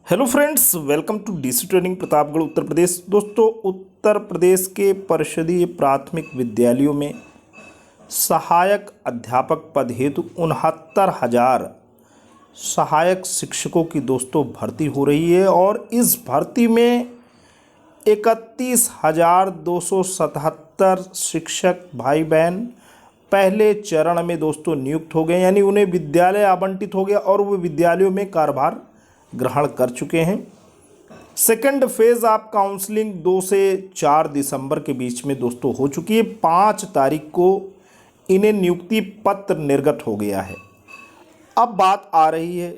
Hello friends, welcome to DC training Pratapgarh Uttar Pradesh. दोस्तों, उत्तर प्रदेश के परिषदीय प्राथमिक विद्यालयों में सहायक अध्यापक पद हेतु 69,000 सहायक शिक्षकों की दोस्तों भर्ती हो रही है और इस भर्ती में 31,277 शिक्षक भाई बहन पहले चरण में दोस्तों नियुक्त हो गए, यानी उन्हें विद्यालय आवंटित हो गया और वो विद्यालयों में कार्यभार ग्रहण कर चुके हैं। सेकंड फेज ऑफ काउंसलिंग 2 से 4 दिसंबर के बीच में दोस्तों हो चुकी है। 5 तारीख को इन्हें नियुक्ति पत्र निर्गत हो गया है। अब बात आ रही है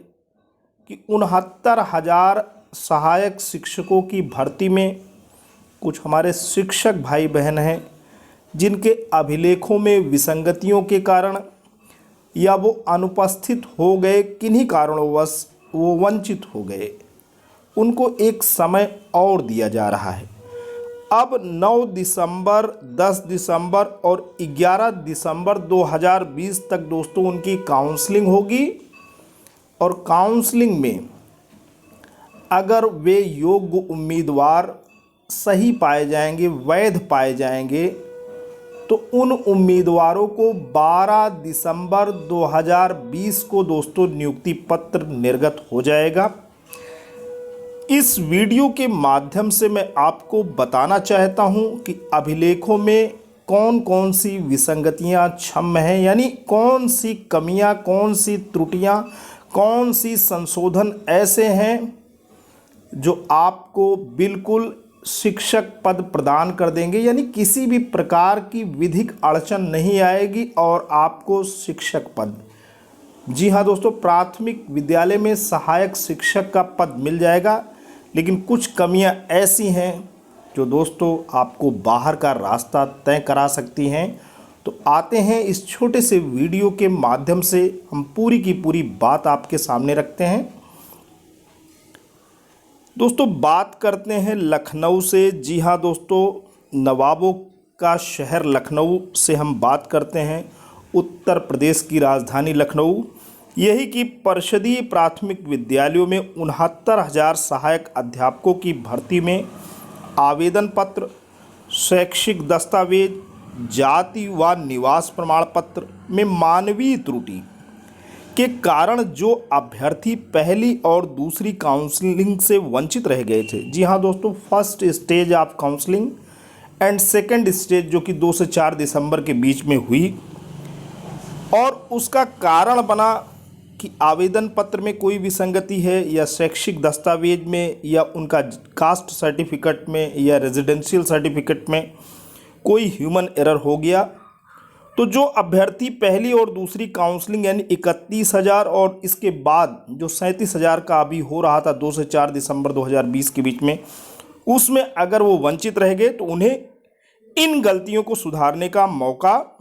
कि 69,000 सहायक शिक्षकों की भर्ती में कुछ हमारे शिक्षक भाई बहन हैं जिनके अभिलेखों में विसंगतियों के कारण या वो अनुपस्थित हो गए, किन्हीं कारणोंवश वो वंचित हो गए, उनको एक समय और दिया जा रहा है। अब 9 दिसंबर, 10 दिसंबर और 11 दिसंबर 2020 तक दोस्तों उनकी काउंसलिंग होगी और काउंसलिंग में अगर वे योग्य उम्मीदवार सही पाए जाएंगे, वैध पाए जाएंगे, तो उन उम्मीदवारों को 12 दिसंबर 2020 को दोस्तों नियुक्ति पत्र निर्गत हो जाएगा। इस वीडियो के माध्यम से मैं आपको बताना चाहता हूं कि अभिलेखों में कौन कौन सी विसंगतियां क्षम्य हैं, यानी कौन सी कमियां, कौन सी त्रुटियां, कौन सी संशोधन ऐसे हैं जो आपको बिल्कुल शिक्षक पद प्रदान कर देंगे, यानी किसी भी प्रकार की विधिक अड़चन नहीं आएगी और आपको शिक्षक पद, जी हाँ दोस्तों, प्राथमिक विद्यालय में सहायक शिक्षक का पद मिल जाएगा। लेकिन कुछ कमियां ऐसी हैं जो दोस्तों आपको बाहर का रास्ता तय करा सकती हैं। तो आते हैं इस छोटे से वीडियो के माध्यम से हम पूरी की पूरी बात आपके सामने रखते हैं। दोस्तों, बात करते हैं लखनऊ से। जी हाँ दोस्तों, नवाबों का शहर लखनऊ से हम बात करते हैं। उत्तर प्रदेश की राजधानी लखनऊ, यही कि परिषदीय प्राथमिक विद्यालयों में 69,000 सहायक अध्यापकों की भर्ती में आवेदन पत्र, शैक्षिक दस्तावेज, जाति व निवास प्रमाण पत्र में मानवीय त्रुटि के कारण जो अभ्यर्थी पहली और दूसरी काउंसलिंग से वंचित रह गए थे, जी हाँ दोस्तों, first stage of counselling and second stage जो कि 2 से 4 दिसंबर के बीच में हुई, और उसका कारण बना कि आवेदन पत्र में कोई विसंगति है या शैक्षिक दस्तावेज में या उनका कास्ट सर्टिफिकेट में या रेजिडेंशियल सर्टिफिकेट में कोई ह्यूमन एरर हो गया। तो जो अभ्यर्थी पहली और दूसरी काउंसलिंग यानी 31,000 और इसके बाद जो 37,000 का अभी हो रहा था 2 से 4 दिसंबर 2020 के बीच में, उसमें अगर वो वंचित रह गए तो उन्हें इन गलतियों को सुधारने का मौका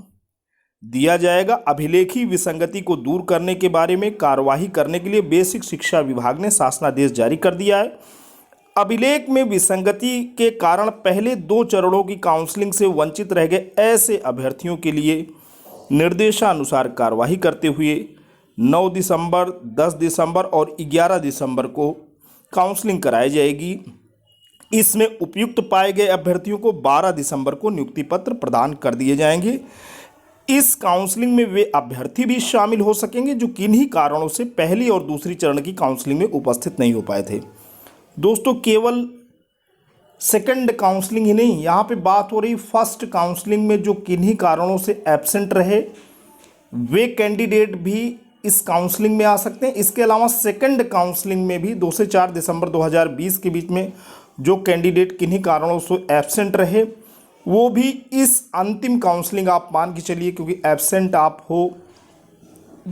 दिया जाएगा। अभिलेखी विसंगति को दूर करने के बारे में कार्यवाही करने के लिए बेसिक शिक्षा विभाग ने शासनादेश जारी कर दिया है। अभिलेख में विसंगति के कारण पहले 2 चरणों की काउंसलिंग से वंचित रह गए ऐसे अभ्यर्थियों के लिए निर्देशानुसार कार्यवाही करते हुए 9 दिसंबर, 10 दिसंबर और 11 दिसंबर को काउंसलिंग कराई जाएगी। इसमें उपयुक्त पाए गए अभ्यर्थियों को 12 दिसंबर को नियुक्ति पत्र प्रदान कर दिए जाएंगे। इस काउंसलिंग में वे अभ्यर्थी भी शामिल हो सकेंगे जो किन्हीं कारणों से पहली और दूसरी चरण की काउंसलिंग में उपस्थित नहीं हो पाए थे। दोस्तों, केवल सेकंड काउंसलिंग ही नहीं, यहाँ पे बात हो रही फर्स्ट काउंसलिंग में जो किन्हीं कारणों से एब्सेंट रहे वे कैंडिडेट भी इस काउंसलिंग में आ सकते हैं। इसके अलावा सेकंड काउंसलिंग में भी 2 से 4 दिसंबर 2020 के बीच में जो कैंडिडेट किन्हीं कारणों से एब्सेंट रहे वो भी इस अंतिम काउंसलिंग, आप मान के चलिए, क्योंकि एब्सेंट आप हो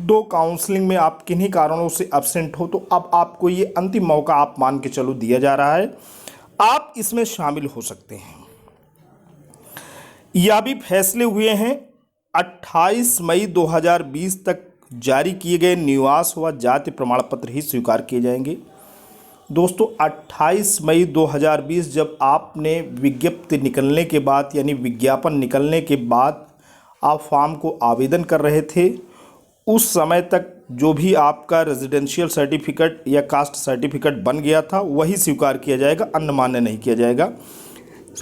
2 काउंसलिंग में, आप किन्हीं कारणों से एब्सेंट हो, तो अब आपको ये अंतिम मौका आप मान के चलो दिया जा रहा है, आप इसमें शामिल हो सकते हैं। यह भी फैसले हुए हैं 28 मई 2020 तक जारी किए गए निवास व जाति प्रमाण पत्र ही स्वीकार किए जाएंगे। दोस्तों, 28 मई 2020 जब आपने विज्ञप्ति निकलने के बाद, यानी विज्ञापन निकलने के बाद आप फॉर्म को आवेदन कर रहे थे, उस समय तक जो भी आपका रेजिडेंशियल सर्टिफिकेट या कास्ट सर्टिफिकेट बन गया था वही स्वीकार किया जाएगा, अन्य मान्य नहीं किया जाएगा।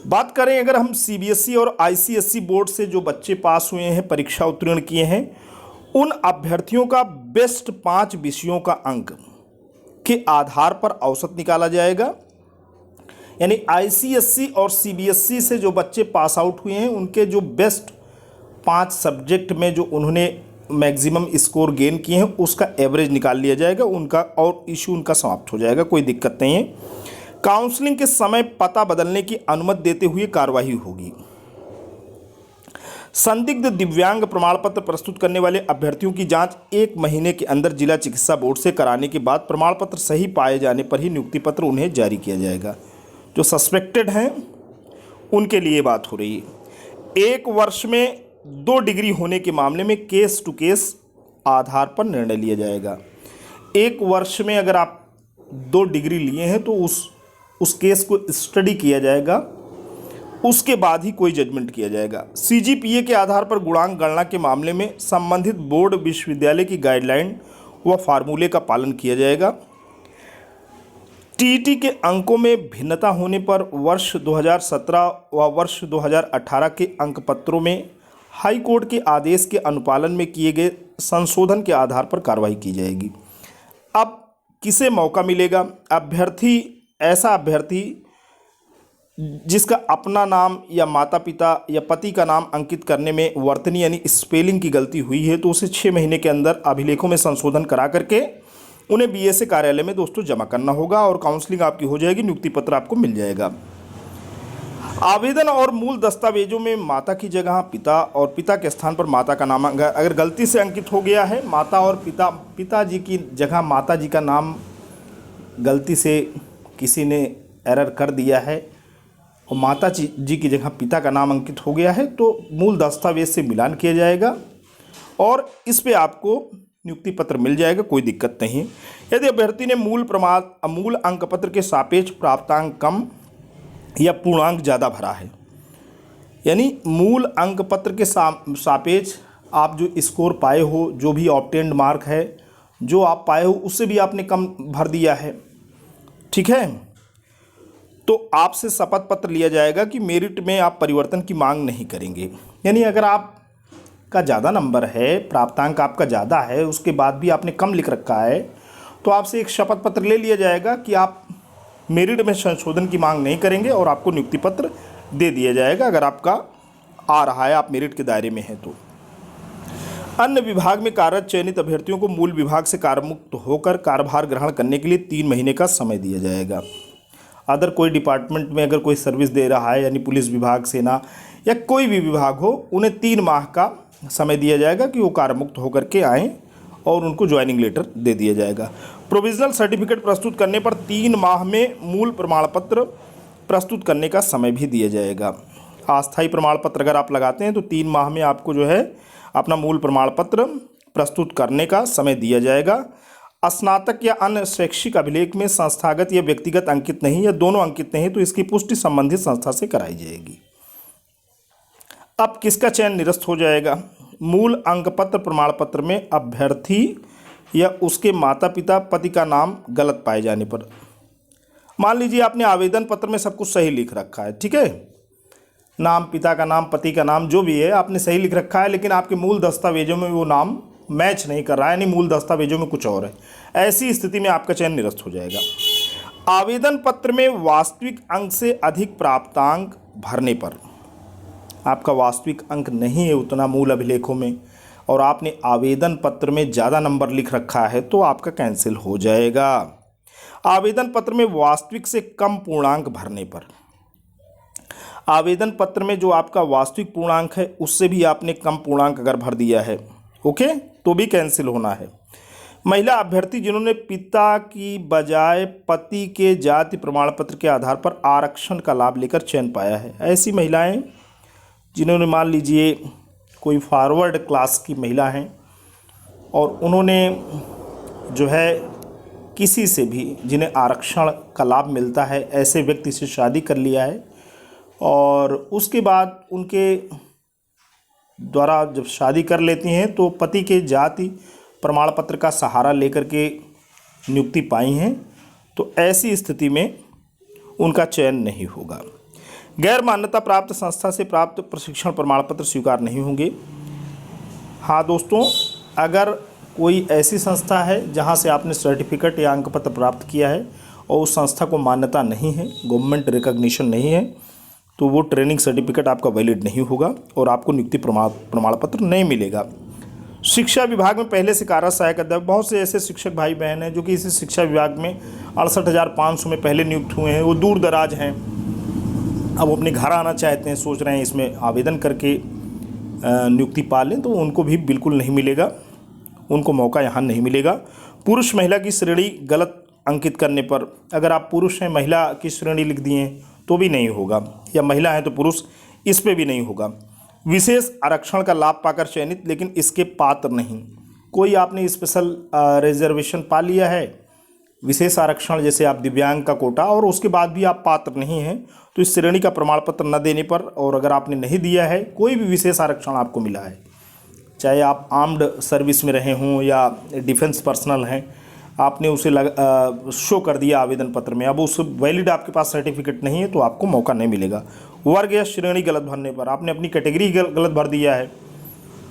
बात करें अगर हम सीबीएसई और आईसीएसई बोर्ड से जो बच्चे पास हुए हैं, परीक्षा उत्तीर्ण किए हैं, उन अभ्यर्थियों का बेस्ट 5 विषयों का अंक के आधार पर औसत निकाला जाएगा। यानी आईसीएसई और सीबीएसई से जो बच्चे पास आउट हुए हैं उनके जो बेस्ट 5 सब्जेक्ट में जो उन्होंने मैक्सिमम स्कोर गेन किए हैं उसका एवरेज निकाल लिया जाएगा उनका, और इशू उनका समाप्त हो जाएगा, कोई दिक्कत नहीं है। काउंसलिंग के समय पता बदलने की अनुमति देते हुए कार्रवाई होगी। संदिग्ध दिव्यांग प्रमाण पत्र प्रस्तुत करने वाले अभ्यर्थियों की जांच 1 महीने के अंदर जिला चिकित्सा बोर्ड से कराने के बाद प्रमाण पत्र सही पाए जाने पर ही नियुक्ति पत्र उन्हें जारी किया जाएगा। जो सस्पेक्टेड हैं उनके लिए बात हो रही है। 1 वर्ष में 2 डिग्री होने के मामले में केस टू केस आधार पर निर्णय लिया जाएगा। 1 वर्ष में अगर आप 2 डिग्री लिए हैं तो उस केस को स्टडी किया जाएगा, उसके बाद ही कोई जजमेंट किया जाएगा। सीजीपीए के आधार पर गुणांक गणना के मामले में संबंधित बोर्ड विश्वविद्यालय की गाइडलाइन व फार्मूले का पालन किया जाएगा। टीईटी के अंकों में भिन्नता होने पर वर्ष 2017 व वर्ष 2018 के अंकपत्रों में हाई कोर्ट के आदेश के अनुपालन में किए गए संशोधन के आधार पर कार्रवाई की जाएगी। अब किसे मौका मिलेगा? ऐसा अभ्यर्थी जिसका अपना नाम या माता पिता या पति का नाम अंकित करने में वर्तनी यानी स्पेलिंग की गलती हुई है तो उसे 6 महीने के अंदर अभिलेखों में संशोधन करा करके उन्हें बीएसए कार्यालय में दोस्तों जमा करना होगा और काउंसलिंग आपकी हो जाएगी, नियुक्ति पत्र आपको मिल जाएगा। आवेदन और मूल दस्तावेजों में माता की जगह पिता और पिता के स्थान पर माता का नाम अगर गलती से अंकित हो गया है, माता और पिताजी की जगह माता जी का नाम गलती से किसी ने एरर कर दिया है और माता जी की जगह पिता का नाम अंकित हो गया है तो मूल दस्तावेज से मिलान किया जाएगा और इस पे आपको नियुक्ति पत्र मिल जाएगा, कोई दिक्कत नहीं। यदि अभ्यर्थी ने मूल अंक पत्र के सापेक्ष प्राप्तांक कम या पूर्णांक ज़्यादा भरा है, यानी मूल अंक पत्र के सापेक्ष आप जो स्कोर पाए हो, जो भी ऑब्टेन्ड मार्क है जो आप पाए हो उससे भी आपने कम भर दिया है, ठीक है, तो आपसे शपथ पत्र लिया जाएगा कि मेरिट में आप परिवर्तन की मांग नहीं करेंगे। यानी अगर आपका ज़्यादा नंबर है, प्राप्तांक आपका ज़्यादा है, उसके बाद भी आपने कम लिख रखा है तो आपसे एक शपथ पत्र ले लिया जाएगा कि आप मेरिट में संशोधन की मांग नहीं करेंगे और आपको नियुक्ति पत्र दे दिया जाएगा अगर आपका आ रहा है, आप मेरिट के दायरे में हैं तो। अन्य विभाग में कार्यरत चयनित अभ्यर्थियों को मूल विभाग से कार्यमुक्त होकर कार्यभार ग्रहण करने के लिए 3 महीने का समय दिया जाएगा। अदर कोई डिपार्टमेंट में अगर कोई सर्विस दे रहा है यानी पुलिस विभाग, सेना या कोई भी विभाग हो, उन्हें 3 माह का समय दिया जाएगा कि वो कार्यमुक्त होकर के आएँ और उनको ज्वाइनिंग लेटर दे दिया जाएगा। प्रोविजनल सर्टिफिकेट प्रस्तुत करने पर 3 माह में मूल प्रमाण पत्र प्रस्तुत करने का समय भी दिया जाएगा। अस्थायी प्रमाण पत्र अगर आप लगाते हैं तो 3 माह में आपको जो है अपना मूल प्रमाण पत्र प्रस्तुत करने का समय दिया जाएगा। स्नातक या अन्य शैक्षिक अभिलेख में संस्थागत या व्यक्तिगत अंकित नहीं या दोनों अंकित नहीं तो इसकी पुष्टि संबंधित संस्था से कराई जाएगी। अब किसका चयन निरस्त हो जाएगा? मूल अंक पत्र प्रमाण पत्र में अभ्यर्थी या उसके माता पिता पति का नाम गलत पाए जाने पर, मान लीजिए आपने आवेदन पत्र में सब कुछ सही लिख रखा है, ठीक है, नाम, पिता का नाम, पति का नाम जो भी है आपने सही लिख रखा है, लेकिन आपके मूल दस्तावेजों में वो नाम मैच नहीं कर रहा है, यानी मूल दस्तावेजों में कुछ और है, ऐसी स्थिति में आपका चयन निरस्त हो जाएगा। आवेदन पत्र में वास्तविक अंक से अधिक प्राप्तांक भरने पर, आपका वास्तविक अंक नहीं है उतना मूल अभिलेखों में और आपने आवेदन पत्र में ज़्यादा नंबर लिख रखा है तो आपका कैंसिल हो जाएगा। आवेदन पत्र में वास्तविक से कम पूर्णांक भरने पर, आवेदन पत्र में जो आपका वास्तविक पूर्णांक है उससे भी आपने कम पूर्णांक अगर भर दिया है, ओके, तो भी कैंसिल होना है। महिला अभ्यर्थी जिन्होंने पिता की बजाय पति के जाति प्रमाण पत्र के आधार पर आरक्षण का लाभ लेकर चयन पाया है, ऐसी महिलाएं जिन्होंने मान लीजिए कोई फॉरवर्ड क्लास की महिला हैं और उन्होंने जो है किसी से भी जिन्हें आरक्षण का लाभ मिलता है ऐसे व्यक्ति से शादी कर लिया है और उसके बाद उनके द्वारा जब शादी कर लेती हैं तो पति के जाति प्रमाण पत्र का सहारा लेकर के नियुक्ति पाई हैं तो ऐसी स्थिति में उनका चयन नहीं होगा। गैर मान्यता प्राप्त संस्था से प्राप्त प्रशिक्षण प्रमाण पत्र स्वीकार नहीं होंगे। हाँ दोस्तों, अगर कोई ऐसी संस्था है जहाँ से आपने सर्टिफिकेट या अंक पत्र प्राप्त किया है और उस संस्था को मान्यता नहीं है, गवर्नमेंट रिकॉग्निशन नहीं है, तो वो ट्रेनिंग सर्टिफिकेट आपका वैलिड नहीं होगा और आपको नियुक्ति प्रमाण पत्र नहीं मिलेगा। शिक्षा विभाग में पहले से कार्यरत सहायक अध्यापक, बहुत से ऐसे शिक्षक भाई बहन हैं जो कि इसी शिक्षा विभाग में 68,500 में पहले नियुक्त हुए हैं, वो दूर दराज हैं, अब वो अपने घर आना चाहते हैं, सोच रहे हैं इसमें आवेदन करके नियुक्ति पा लें, तो उनको भी बिल्कुल नहीं मिलेगा, उनको मौका यहाँ नहीं मिलेगा। पुरुष महिला की श्रेणी गलत अंकित करने पर, अगर आप पुरुष हैं महिला की श्रेणी लिख दिए तो भी नहीं होगा, या महिला है तो पुरुष, इस पे भी नहीं होगा। विशेष आरक्षण का लाभ पाकर चयनित लेकिन इसके पात्र नहीं, कोई आपने स्पेशल रिजर्वेशन पा लिया है, विशेष आरक्षण जैसे आप दिव्यांग का कोटा, और उसके बाद भी आप पात्र नहीं हैं, तो इस श्रेणी का प्रमाण पत्र न देने पर, और अगर आपने नहीं दिया है, कोई भी विशेष आरक्षण आपको मिला है, चाहे आप आर्म्ड सर्विस में रहे हों या डिफेंस पर्सनल हैं, आपने उसे शो कर दिया आवेदन पत्र में, अब उस वैलिड आपके पास सर्टिफिकेट नहीं है तो आपको मौका नहीं मिलेगा। वर्ग या श्रेणी गलत भरने पर, आपने अपनी कैटेगरी गलत भर दिया है,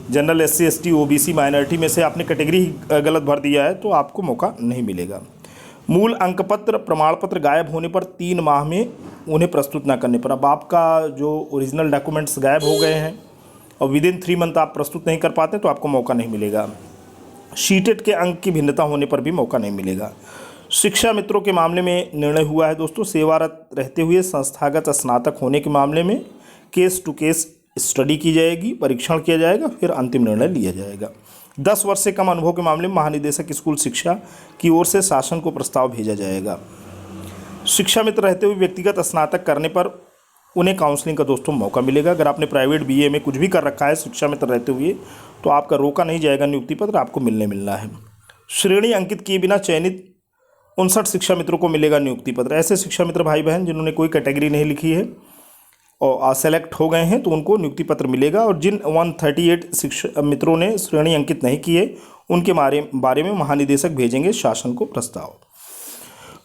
general SC ST OBC minority में से आपने कैटेगरी गलत भर दिया है तो आपको मौका नहीं मिलेगा। मूल अंकपत्र प्रमाण पत्र गायब होने पर 3 माह में उन्हें प्रस्तुत न करने पर, अब आपका जो ओरिजिनल डॉक्यूमेंट्स गायब हो गए हैं और विदिन 3 मंथ आप प्रस्तुत नहीं कर पाते तो आपको मौका नहीं मिलेगा। शीटेट के अंक की भिन्नता होने पर भी मौका नहीं मिलेगा। शिक्षा मित्रों के मामले में निर्णय हुआ है दोस्तों, सेवारत रहते हुए संस्थागत स्नातक होने के मामले में केस टू केस स्टडी की जाएगी, परीक्षण किया जाएगा, फिर अंतिम निर्णय लिया जाएगा। 10 वर्ष से कम अनुभव के मामले में महानिदेशक स्कूल शिक्षा की ओर से शासन को प्रस्ताव भेजा जाएगा। शिक्षा मित्र रहते हुए व्यक्तिगत स्नातक करने पर उन्हें काउंसलिंग का दोस्तों मौका मिलेगा। अगर आपने प्राइवेट BA में कुछ भी कर रखा है शिक्षा मित्र रहते हुए तो आपका रोका नहीं जाएगा, नियुक्ति पत्र आपको मिलना है। श्रेणी अंकित किए बिना चयनित 59 शिक्षा मित्रों को मिलेगा नियुक्ति पत्र। ऐसे शिक्षा मित्र भाई बहन जिन्होंने कोई कैटेगरी नहीं लिखी है और सेलेक्ट हो गए हैं तो उनको नियुक्ति पत्र मिलेगा, और जिन 138 शिक्षा मित्रों ने श्रेणी अंकित नहीं की है उनके बारे में महानिदेशक भेजेंगे शासन को प्रस्ताव।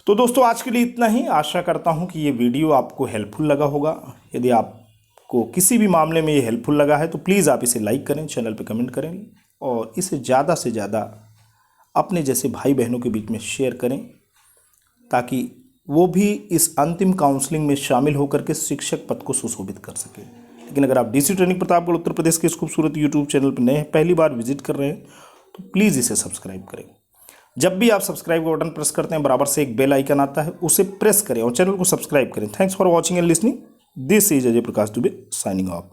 तो दोस्तों आज के लिए इतना ही। आशा करता हूं कि ये वीडियो आपको हेल्पफुल लगा होगा। यदि आपको किसी भी मामले में ये हेल्पफुल लगा है तो प्लीज़ आप इसे लाइक करें, चैनल पे कमेंट करें और इसे ज़्यादा से ज़्यादा अपने जैसे भाई बहनों के बीच में शेयर करें ताकि वो भी इस अंतिम काउंसलिंग में शामिल होकर के शिक्षक पद को सुशोभित कर सके। लेकिन अगर आप DC ट्रेनिंग प्रतापगढ़ उत्तर प्रदेश के इस खूबसूरत यूट्यूब चैनल पर नए हैं, पहली बार विजिट कर रहे हैं, तो प्लीज़ इसे सब्सक्राइब करें। जब भी आप सब्सक्राइब का बटन प्रेस करते हैं बराबर से एक बेल आइकन आता है, उसे प्रेस करें और चैनल को सब्सक्राइब करें। Thanks for watching and listening. This is Ajay Prakash Dubey signing off.